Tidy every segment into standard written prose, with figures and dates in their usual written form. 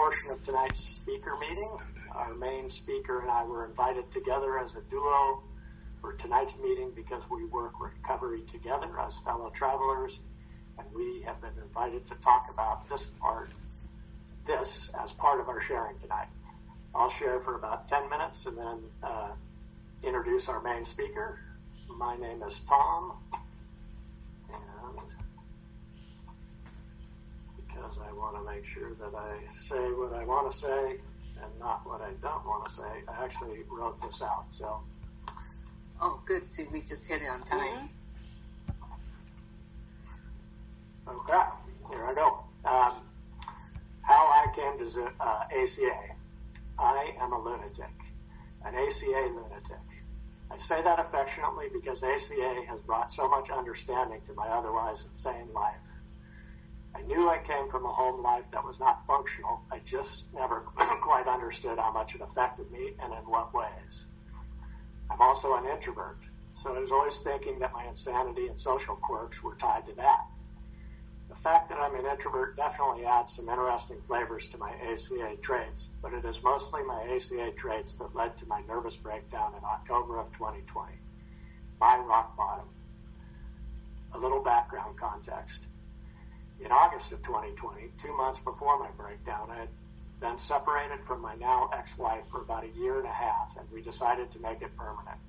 portion of tonight's speaker meeting. Our main speaker and I were invited together as a duo for tonight's meeting because we work recovery together as fellow travelers, and we have been invited to talk about this as part of our sharing tonight. I'll share for about 10 minutes and then introduce our main speaker. My name is Tom, and because I want to make sure that I say what I want to say and not what I don't want to say, I actually wrote this out. So. Oh, good. See, we just hit it on time. Okay, here I go. How I came to ACA. I am a lunatic, an ACA lunatic. I say that affectionately because ACA has brought so much understanding to my otherwise insane life. I knew I came from a home life that was not functional. I just never quite understood how much it affected me and in what ways. I'm also an introvert, so I was always thinking that my insanity and social quirks were tied to that. The fact that I'm an introvert definitely adds some interesting flavors to my ACA traits, but it is mostly my ACA traits that led to my nervous breakdown in October of 2020, my rock bottom. A little background context. In August of 2020, 2 months before my breakdown, I had been separated from my now ex-wife for about a year and a half, and we decided to make it permanent.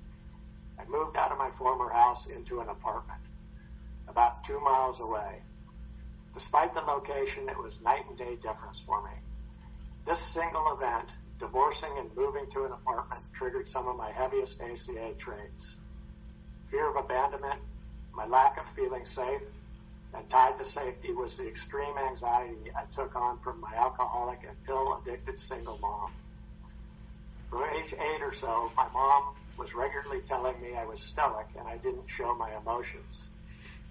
I moved out of my former house into an apartment about 2 miles away. Despite the location, it was night and day difference for me. This single event, divorcing and moving to an apartment, triggered some of my heaviest ACA traits. Fear of abandonment, my lack of feeling safe, and tied to safety was the extreme anxiety I took on from my alcoholic and pill-addicted single mom. From age 8 or so, my mom was regularly telling me I was stoic and I didn't show my emotions,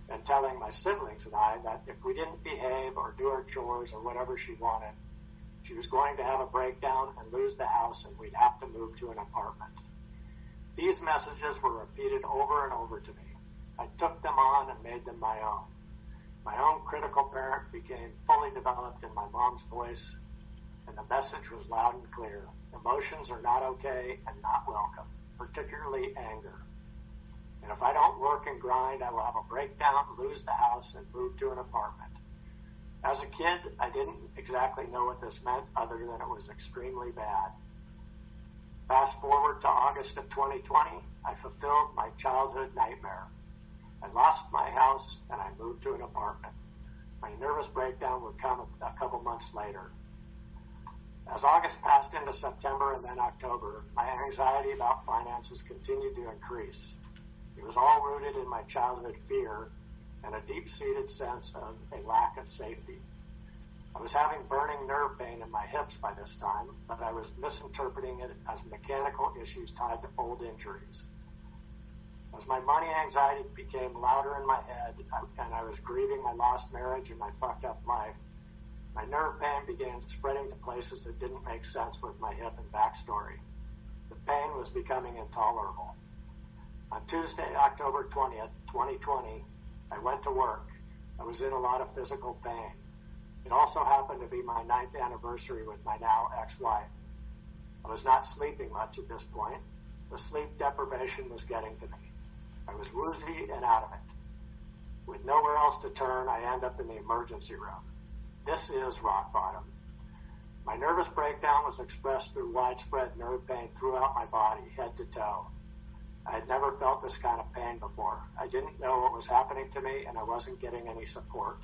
and telling my siblings and I that if we didn't behave or do our chores or whatever she wanted, she was going to have a breakdown and lose the house and we'd have to move to an apartment. These messages were repeated over and over to me. I took them on and made them my own. My own critical parent became fully developed in my mom's voice, and the message was loud and clear. Emotions are not okay and not welcome, particularly anger. And if I don't work and grind, I will have a breakdown, lose the house, and move to an apartment. As a kid, I didn't exactly know what this meant other than it was extremely bad. Fast forward to August of 2020, I fulfilled my childhood nightmare. I lost my house and I moved to an apartment. My nervous breakdown would come a couple months later. As August passed into September and then October, my anxiety about finances continued to increase. It was all rooted in my childhood fear and a deep-seated sense of a lack of safety. I was having burning nerve pain in my hips by this time, but I was misinterpreting it as mechanical issues tied to old injuries. As my money anxiety became louder in my head and I was grieving my lost marriage and my fucked up life, my nerve pain began spreading to places that didn't make sense with my hip and backstory. The pain was becoming intolerable. On Tuesday, October 20th, 2020, I went to work. I was in a lot of physical pain. It also happened to be my 9th anniversary with my now ex-wife. I was not sleeping much at this point. The sleep deprivation was getting to me. I was woozy and out of it. With nowhere else to turn, I end up in the emergency room. This is rock bottom. My nervous breakdown was expressed through widespread nerve pain throughout my body, head to toe. I had never felt this kind of pain before. I didn't know what was happening to me, and I wasn't getting any support.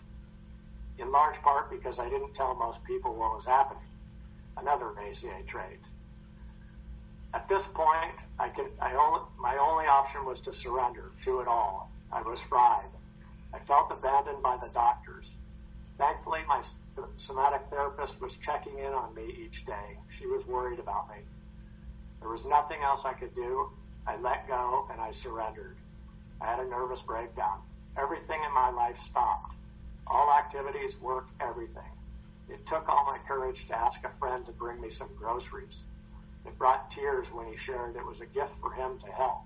In large part because I didn't tell most people what was happening. Another ACA trait. At this point, my only option was to surrender to it all. I was fried. I felt abandoned by the doctors. Thankfully, my somatic therapist was checking in on me each day. She was worried about me. There was nothing else I could do. I let go and I surrendered. I had a nervous breakdown. Everything in my life stopped. All activities, work, everything. It took all my courage to ask a friend to bring me some groceries. It brought tears when he shared it was a gift for him to help.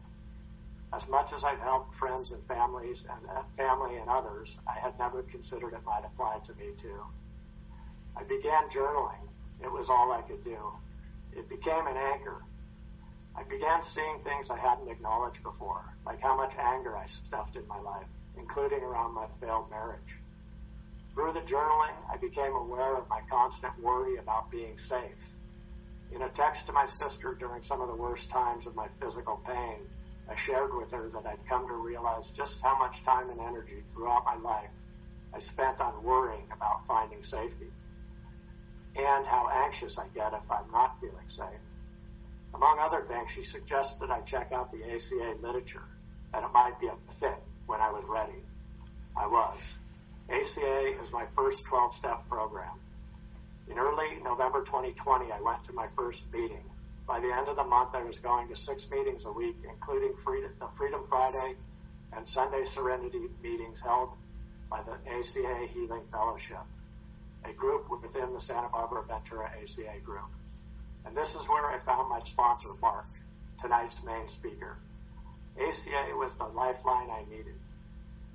As much as I've helped friends and family and others, I had never considered it might apply to me too. I began journaling. It was all I could do. It became an anchor. I began seeing things I hadn't acknowledged before, like how much anger I stuffed in my life, including around my failed marriage. Through the journaling, I became aware of my constant worry about being safe. In a text to my sister during some of the worst times of my physical pain, I shared with her that I'd come to realize just how much time and energy throughout my life I spent on worrying about finding safety, and how anxious I get if I'm not feeling safe. Among other things, she suggested I check out the ACA literature, and it might be a fit when I was ready. I was. ACA is my first 12-step program. In early November 2020, I went to my first meeting. By the end of the month, I was going to 6 meetings a week, including the Freedom Friday and Sunday Serenity meetings held by the ACA Healing Fellowship, a group within the Santa Barbara Ventura ACA group. And this is where I found my sponsor, Mark, tonight's main speaker. ACA was the lifeline I needed.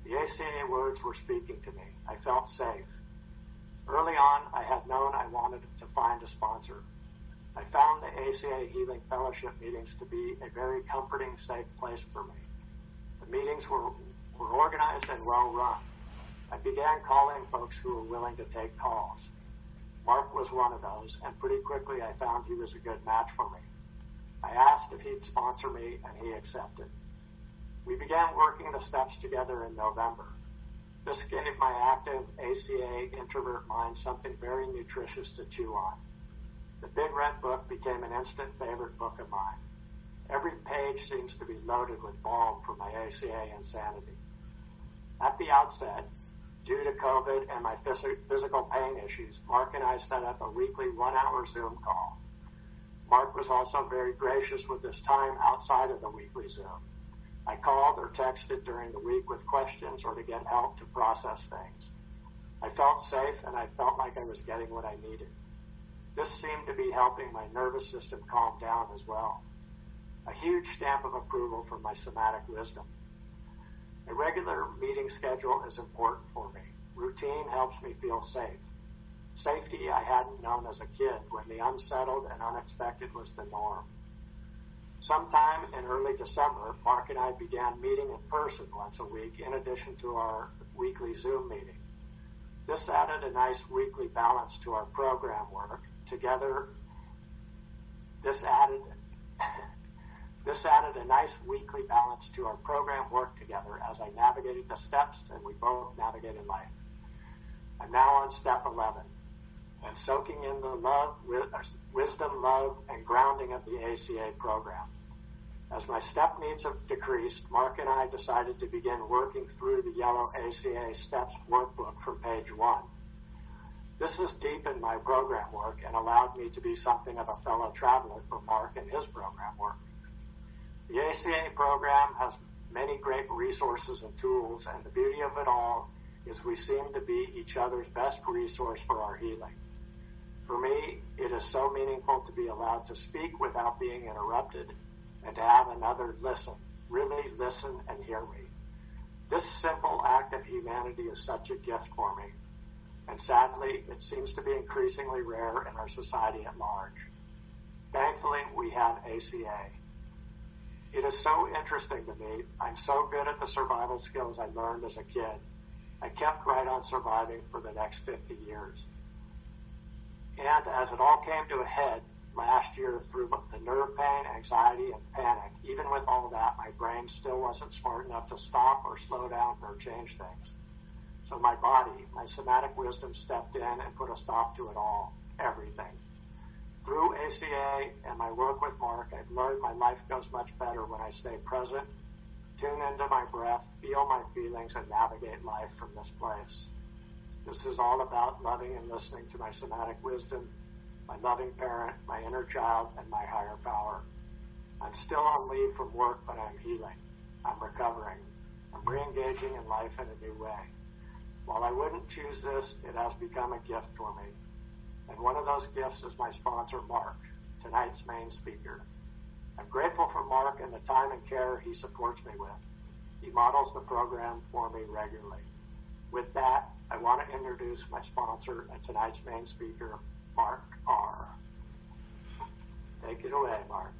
The ACA words were speaking to me. I felt safe. Early on, I had known I wanted to find a sponsor. I found the ACA Healing Fellowship meetings to be a very comforting, safe place for me. The meetings were organized and well run. I began calling folks who were willing to take calls. Mark was one of those, and pretty quickly I found he was a good match for me. I asked if he'd sponsor me, and he accepted. We began working the steps together in November. This gave my active ACA introvert mind something very nutritious to chew on. The Big Red Book became an instant favorite book of mine. Every page seems to be loaded with balm for my ACA insanity. At the outset, due to COVID and my physical pain issues, Mark and I set up a weekly 1-hour Zoom call. Mark was also very gracious with his time outside of the weekly Zoom. I called or texted during the week with questions or to get help to process things. I felt safe and I felt like I was getting what I needed. This seemed to be helping my nervous system calm down as well. A huge stamp of approval for my somatic wisdom. A regular meeting schedule is important for me. Routine helps me feel safe. Safety I hadn't known as a kid when the unsettled and unexpected was the norm. Sometime in early December, Mark and I began meeting in person once a week in addition to our weekly Zoom meeting. This added a nice weekly balance to our program work. Together, this added a nice weekly balance to our program work together as I navigated the steps and we both navigated life. I'm now on step 11 and soaking in the wisdom, love, and grounding of the ACA program. As my step needs have decreased, Mark and I decided to begin working through the yellow ACA Steps workbook from page 1. This has deepened my program work and allowed me to be something of a fellow traveler for Mark and his program work. The ACA program has many great resources and tools, and the beauty of it all is we seem to be each other's best resource for our healing. For me, it is so meaningful to be allowed to speak without being interrupted and to have another listen, really listen and hear me. This simple act of humanity is such a gift for me, and sadly, it seems to be increasingly rare in our society at large. Thankfully, we have ACA. It is so interesting to me. I'm so good at the survival skills I learned as a kid. I kept right on surviving for the next 50 years. And as it all came to a head last year through the nerve pain, anxiety, and panic, even with all that, my brain still wasn't smart enough to stop or slow down or change things. So my body, my somatic wisdom stepped in and put a stop to it all, everything. Through ACA and my work with Mark, I've learned my life goes much better when I stay present, tune into my breath, feel my feelings, and navigate life from this place. This is all about loving and listening to my somatic wisdom, my loving parent, my inner child, and my higher power. I'm still on leave from work, but I'm healing. I'm recovering. I'm re-engaging in life in a new way. While I wouldn't choose this, it has become a gift for me. And one of those gifts is my sponsor, Mark, tonight's main speaker. I'm grateful for Mark and the time and care he supports me with. He models the program for me regularly. With that, I want to introduce my sponsor and tonight's main speaker, Mark R. Take it away, Mark.